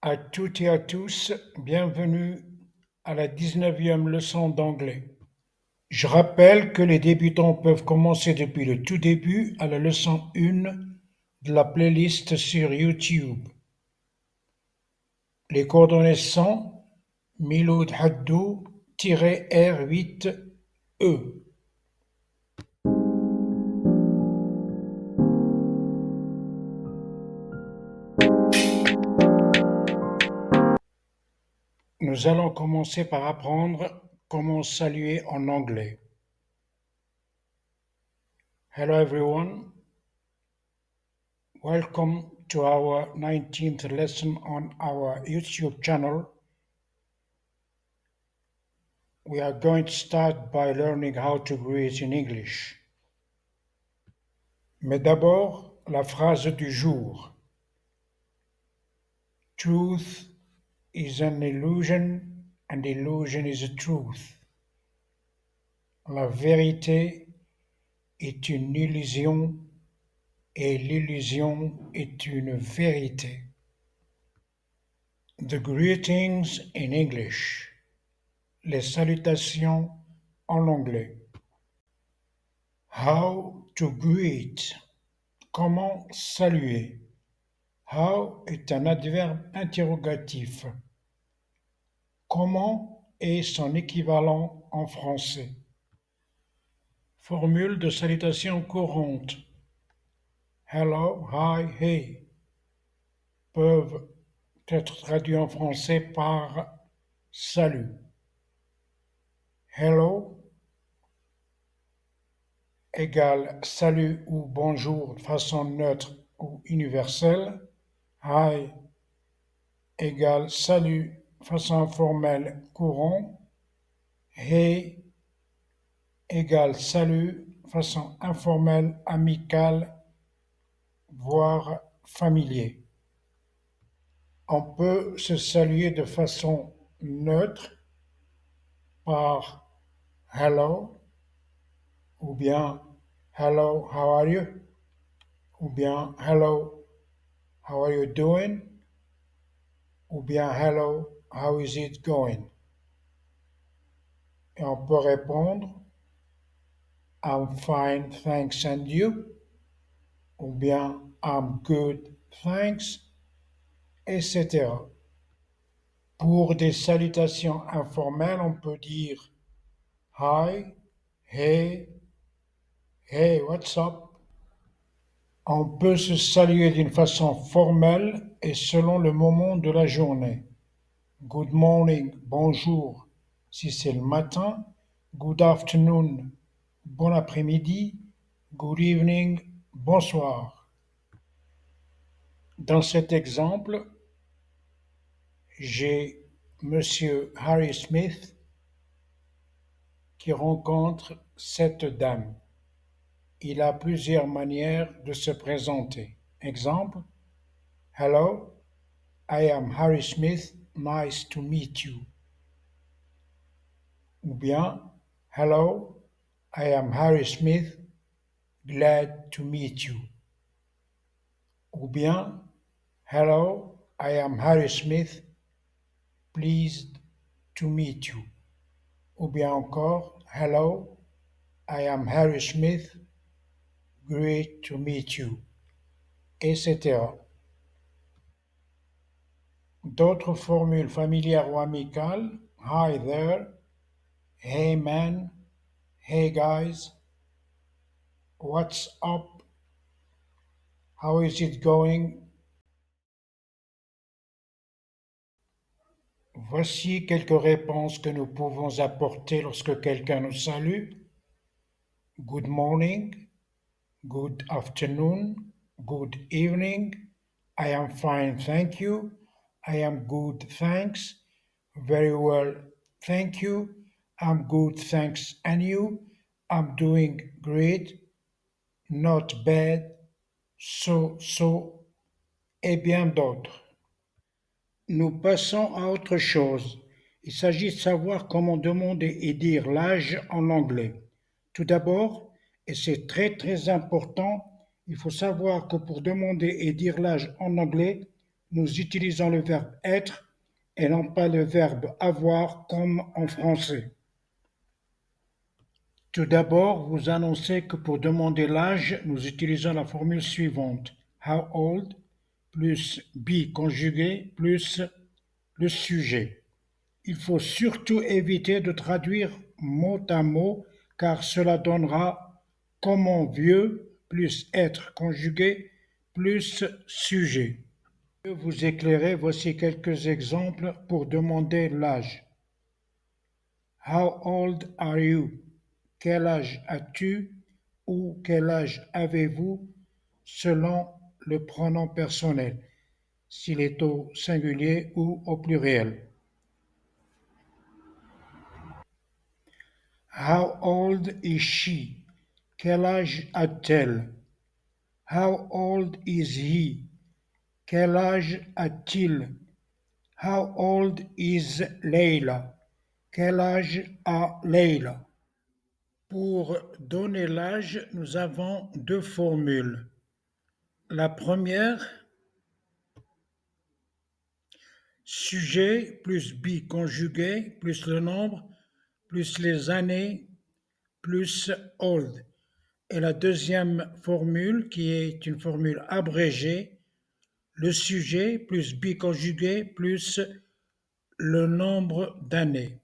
À toutes et à tous, bienvenue à la 19e leçon d'anglais. Je rappelle que les débutants peuvent commencer depuis le tout début à la leçon 1 de la playlist sur YouTube. Les coordonnées sont Miloud Haddou-R8E. Nous allons commencer par apprendre comment saluer en anglais. Hello everyone. Welcome to our 19th lesson on our YouTube channel. We are going to start by learning how to greet in English. Mais d'abord, la phrase du jour. Truth is an illusion and illusion is a truth. La vérité est une illusion et l'illusion est une vérité. The greetings in English. Les salutations en anglais. How to greet. Comment saluer. How est un adverbe interrogatif. Comment est son équivalent en français? Formule de salutation courante. Hello, hi, hey peuvent être traduits en français par salut. Hello égale salut ou bonjour de façon neutre ou universelle. Hi égale salut façon informelle courant. Hey égale salut façon informelle, amicale, voire familier. On peut se saluer de façon neutre par hello ou bien hello, how are you? Ou bien hello, how are you doing? Ou bien hello, how is it going? Et on peut répondre I'm fine, thanks, and you? Ou bien I'm good, thanks, etc. Pour des salutations informelles, on peut dire hi, hey, hey, what's up? On peut se saluer d'une façon formelle et selon le moment de la journée. Good morning, bonjour, si c'est le matin. Good afternoon, bon après-midi. Good evening, bonsoir. Dans cet exemple, j'ai Monsieur Harry Smith qui rencontre cette dame. Il a plusieurs manières de se présenter. Exemple, Hello, I am Harry Smith, nice to meet you. Ou bien, Hello, I am Harry Smith, glad to meet you. Ou bien, Hello, I am Harry Smith, pleased to meet you. Ou bien encore, Hello, I am Harry Smith, great to meet you, etc. D'autres formules familières ou amicales, Hi there, Hey man, Hey guys, What's up, How is it going? Voici quelques réponses que nous pouvons apporter lorsque quelqu'un nous salue. Good morning, good afternoon, good evening. I am fine, thank you. I am good, thanks. Very well, thank you. I'm good, thanks. And you? I'm doing great, not bad, so, et bien d'autres. Nous passons à autre chose. Il s'agit de savoir comment demander et dire l'âge en anglais. Tout d'abord, et c'est très très important, il faut savoir que pour demander et dire l'âge en anglais, nous utilisons le verbe être et non pas le verbe avoir comme en français. Tout d'abord, vous annoncez que pour demander l'âge, nous utilisons la formule suivante. How old plus be conjugué plus le sujet. Il faut surtout éviter de traduire mot à mot car cela donnera comment vieux plus être conjugué plus sujet. Je vais vous éclairer, voici quelques exemples pour demander l'âge. How old are you? Quel âge as-tu? Ou quel âge avez-vous selon le pronom personnel, s'il est au singulier ou au pluriel. How old is she? Quel âge a-t-elle? How old is he? Quel âge a-t-il? How old is Leila? Quel âge a Leila? Pour donner l'âge, nous avons deux formules. La première, sujet plus be conjugué plus le nombre plus les années plus old. Et la deuxième formule, qui est une formule abrégée, le sujet plus be conjugué plus le nombre d'années.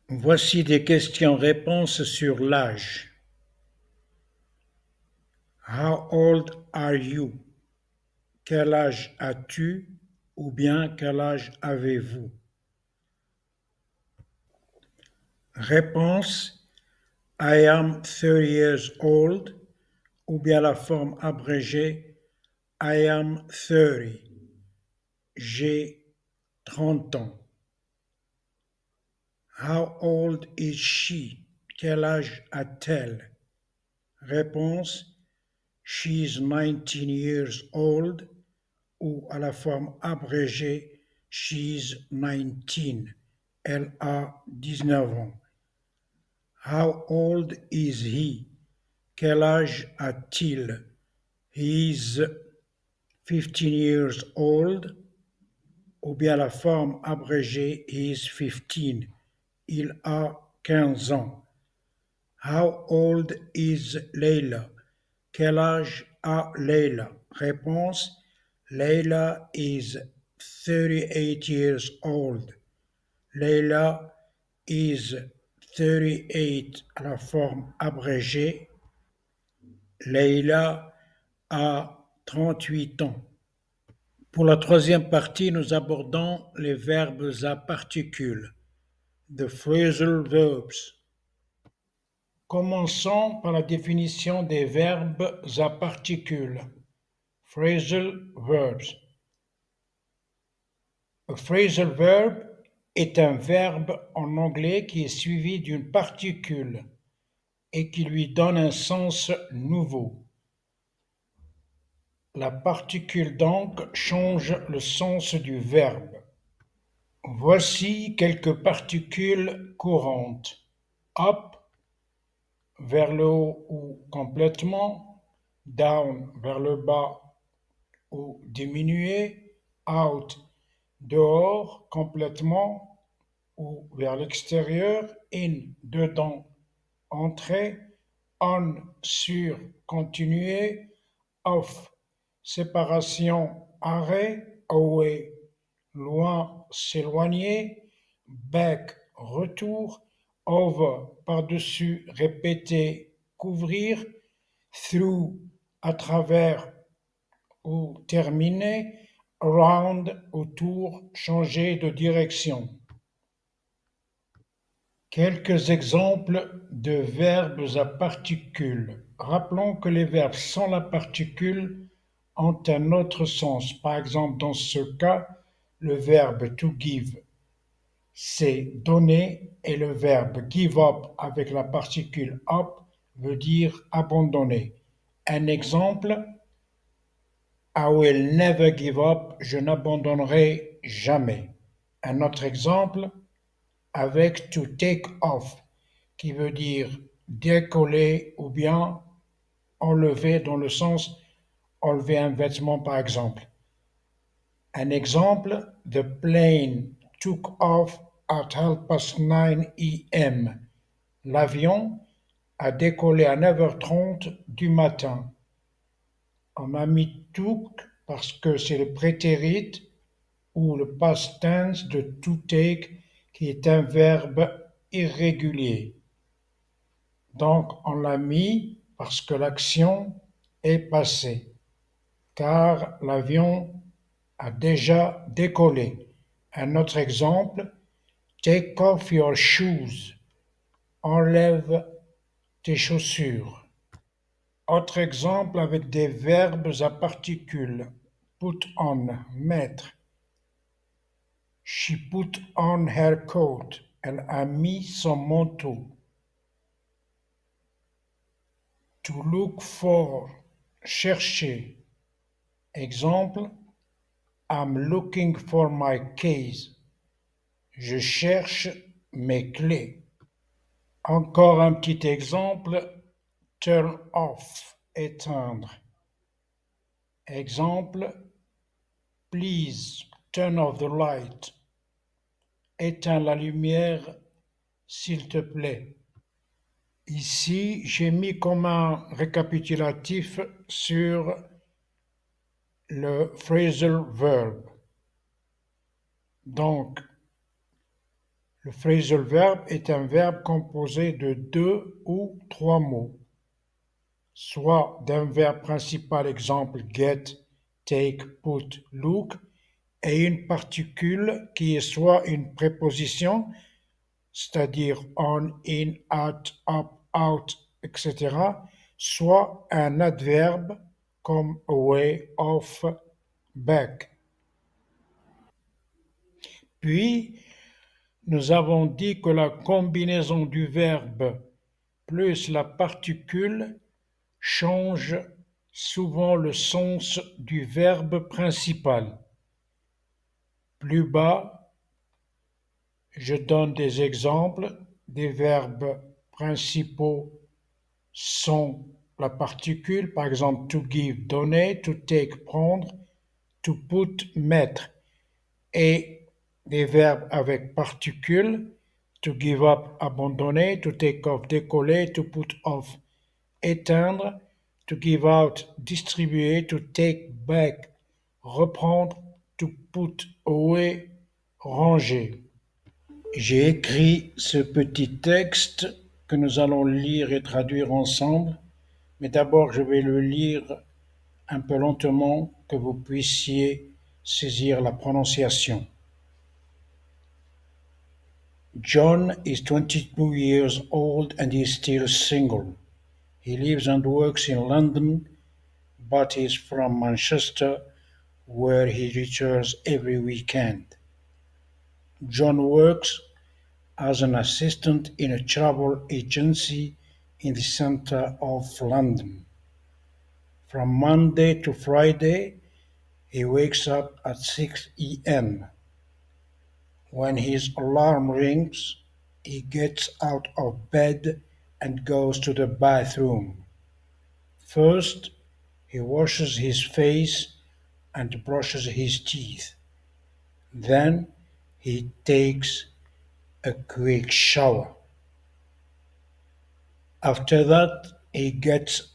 Voici des questions-réponses sur l'âge. How old are you? Quel âge as-tu? Ou bien quel âge avez-vous? Réponse: I am 30 years old, ou bien la forme abrégée I am 30. J'ai 30 ans. How old is she? Quel âge a-t-elle? Réponse: She is 19 years old, ou à la forme abrégée She's 19. Elle a 19 ans. How old is he? Quel âge a-t-il? He is 15 years old, ou bien la forme abrégée he is 15. Il a 15 ans. How old is Leila? Quel âge a Leila? Réponse: Leila is 38 years old. Leila is 38 à la forme abrégée. Leila a 38 ans. Pour la troisième partie, nous abordons les verbes à particules, the phrasal verbs. Commençons par la définition des verbes à particules, phrasal verbs. A phrasal verb est un verbe en anglais qui est suivi d'une particule et qui lui donne un sens nouveau. La particule donc change le sens du verbe. Voici quelques particules courantes. Up, vers le haut ou complètement. Down, vers le bas ou diminué. Out, dehors, complètement ou vers l'extérieur. In, dedans, entrer. On, sur, continuer. Off, séparation, arrêt. Away, loin, s'éloigner. Back, retour. Over, par-dessus, répéter, couvrir. Through, à travers ou terminer. Around, autour, changer de direction. Quelques exemples de verbes à particules. Rappelons que les verbes sans la particule ont un autre sens. Par exemple, dans ce cas, le verbe to give, c'est donner, et le verbe give up avec la particule up veut dire abandonner. Un exemple: I will never give up, je n'abandonnerai jamais. Un autre exemple avec to take off, qui veut dire décoller ou bien enlever dans le sens enlever un vêtement par exemple. Un exemple, the plane took off at 9:30 p.m. L'avion a décollé à 9h30 du matin. On a mis took parce que c'est le prétérit ou le past tense de to take qui est un verbe irrégulier. Donc on l'a mis parce que l'action est passée, car l'avion a déjà décollé. Un autre exemple, take off your shoes. Enlève tes chaussures. Autre exemple avec des verbes à particules. Put on, mettre. She put on her coat. Elle a mis son manteau. To look for, chercher. Exemple, I'm looking for my keys. Je cherche mes clés. Encore un petit exemple, turn off, éteindre. Exemple, please turn off the light. Éteins la lumière, s'il te plaît. Ici, j'ai mis comme un récapitulatif sur le phrasal verb. Donc, le phrasal verb est un verbe composé de 2 ou 3 mots, soit d'un verbe principal, exemple get, take, put, look, et une particule qui est soit une préposition, c'est-à-dire on, in, at, up, out, etc., soit un adverbe comme away, off, back. Puis, nous avons dit que la combinaison du verbe plus la particule change souvent le sens du verbe principal. Plus bas, je donne des exemples. Des verbes principaux sont la particule, par exemple to give, donner, to take, prendre, to put, mettre, et des verbes avec particule, to give up, abandonner, to take off, décoller, to put off, éteindre, to give out, distribuer, to take back, reprendre, to put away, ranger. J'ai écrit ce petit texte que nous allons lire et traduire ensemble, mais d'abord je vais le lire un peu lentement que vous puissiez saisir la prononciation. John is 22 years old and is still single. He lives and works in London, but is from Manchester, where he returns every weekend. John works as an assistant in a travel agency in the center of London. From Monday to Friday, he wakes up at 6 a.m. When his alarm rings, he gets out of bed and goes to the bathroom. First, he washes his face and brushes his teeth. Then, he takes a quick shower. After that, he gets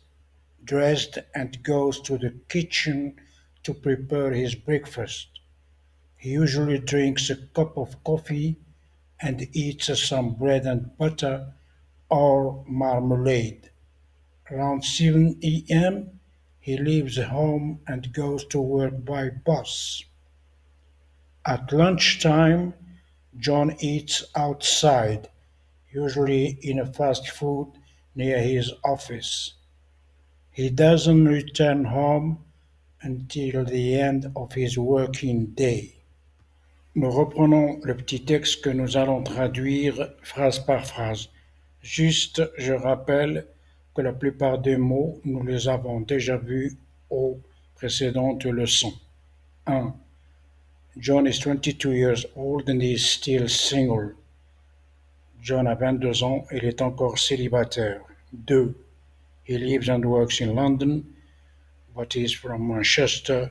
dressed and goes to the kitchen to prepare his breakfast. He usually drinks a cup of coffee and eats some bread and butter or marmalade. Around 7 a.m., he leaves home and goes to work by bus. At lunchtime, John eats outside, usually in a fast food near his office. He doesn't return home until the end of his working day. Nous reprenons le petit texte que nous allons traduire phrase par phrase. Juste, je rappelle que la plupart des mots, nous les avons déjà vus aux précédentes leçons. 1. John is 22 years old and is still single. John a 22 ans et il est encore célibataire. 2. He lives and works in London, but is from Manchester,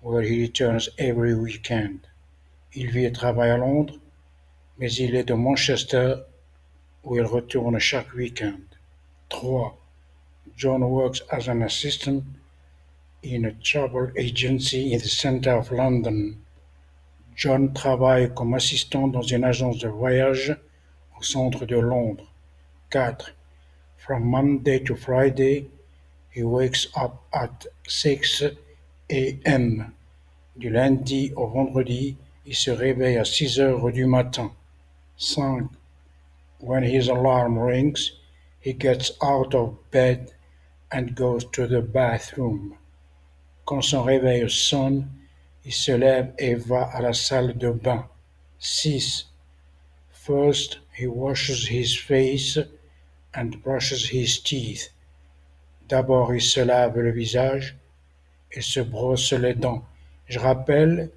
where he returns every weekend. Il vit et travaille à Londres, mais il est de Manchester, où il retourne chaque week-end. 3. John works as an assistant in a travel agency in the center of London. John travaille comme assistant dans une agence de voyage au centre de Londres. 4. From Monday to Friday, he wakes up at 6 a.m. Du lundi au vendredi, il se réveille à 6 heures du matin. 5. When his alarm rings, he gets out of bed and goes to the bathroom. Quand son réveil sonne, il se lève et va à la salle de bain. 6. First, he washes his face and brushes his teeth. D'abord, il se lave le visage et se brosse les dents. Je rappelle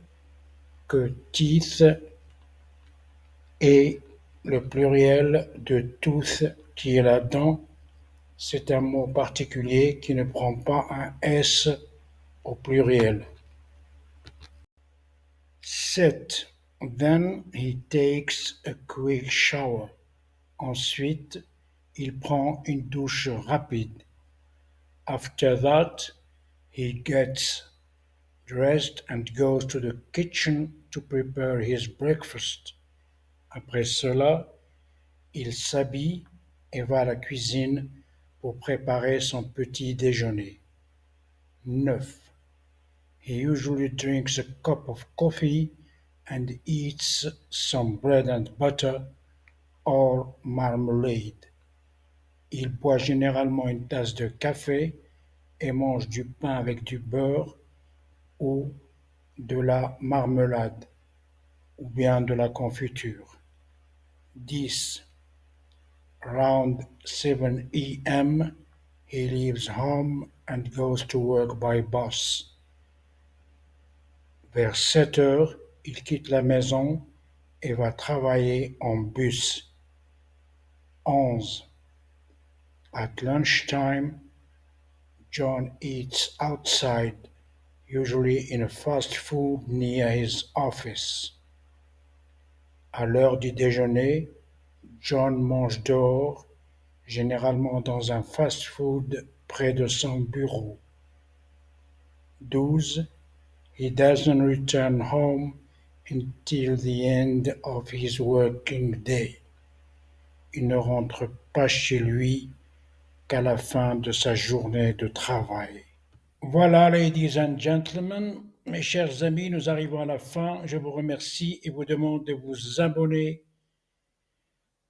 que teeth est le pluriel de tooth qui est la dent. C'est un mot particulier qui ne prend pas un S au pluriel. 7. Then he takes a quick shower. Ensuite, il prend une douche rapide. After that, he gets dressed and goes to the kitchen to prepare his breakfast. Après cela, il s'habille et va à la cuisine pour préparer son petit déjeuner. 9. He usually drinks a cup of coffee and eats some bread and butter or marmalade. Il boit généralement une tasse de café et mange du pain avec du beurre ou de la marmelade ou bien de la confiture. 10. Around 7 a.m., he leaves home and goes to work by bus. Vers 7 heures, il quitte la maison et va travailler en bus. 11. At lunchtime, John eats outside, usually in a fast food near his office. À l'heure du déjeuner, John mange dehors, généralement dans un fast-food près de son bureau. 12. He doesn't return home until the end of his working day. Il ne rentre pas chez lui qu'à la fin de sa journée de travail. Voilà, ladies and gentlemen, mes chers amis, nous arrivons à la fin. Je vous remercie et vous demande de vous abonner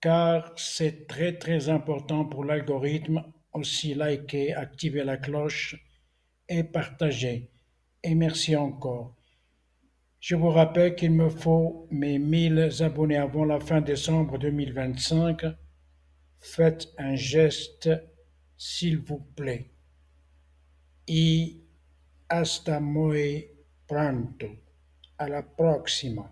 car c'est très très important pour l'algorithme. Aussi liker, activer la cloche et partager. Et merci encore. Je vous rappelle qu'il me faut mes 1000 abonnés avant la fin décembre 2025. Faites un geste, s'il vous plaît. Y hasta muy pronto. Alla prossima.